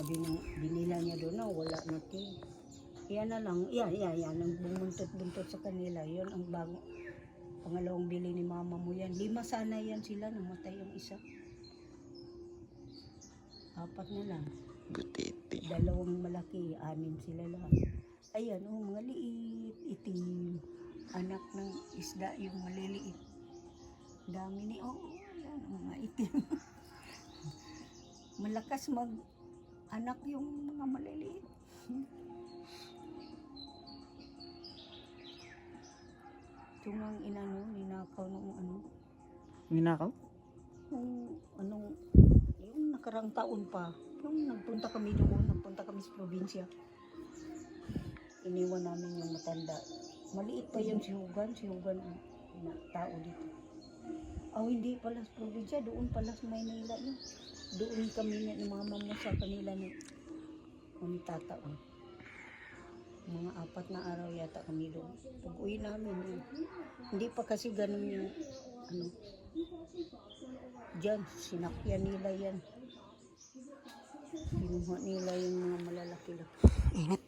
sabi ng binila niya doon na wala na kay. Yan na lang, yan, ang bumuntot-buntot sa kanila, yun ang bago. Pangalawang bili ni mama mo yan. 5 sana yan sila, namatay yung isa. 4 na lang. Butiti. 2 malaki, 6 sila lang. Ayan, mga liit, itim. Anak ng isda, yung maliliit. Dami ni, ayan, mga itim. Malakas mag-anak yung mga maliliit. Ito nga ang ninakaw nung Ninakaw? Yung nakarang taon pa. Yung nagpunta kami sa probinsya. Iniwan namin yung matanda. Maliit pa yung sihugan ang tao dito. Hindi pala sa probinsya, doon pala sa Maynila yun. Doon kami ni mama mo sa kanila ni tata. Mga 4 na araw yata kami doon. Pag uwi namin, hindi pa kasi ganun yung dyan, sinakyan nila yan. Kinuha nila yung mga malalaki-laki. Init.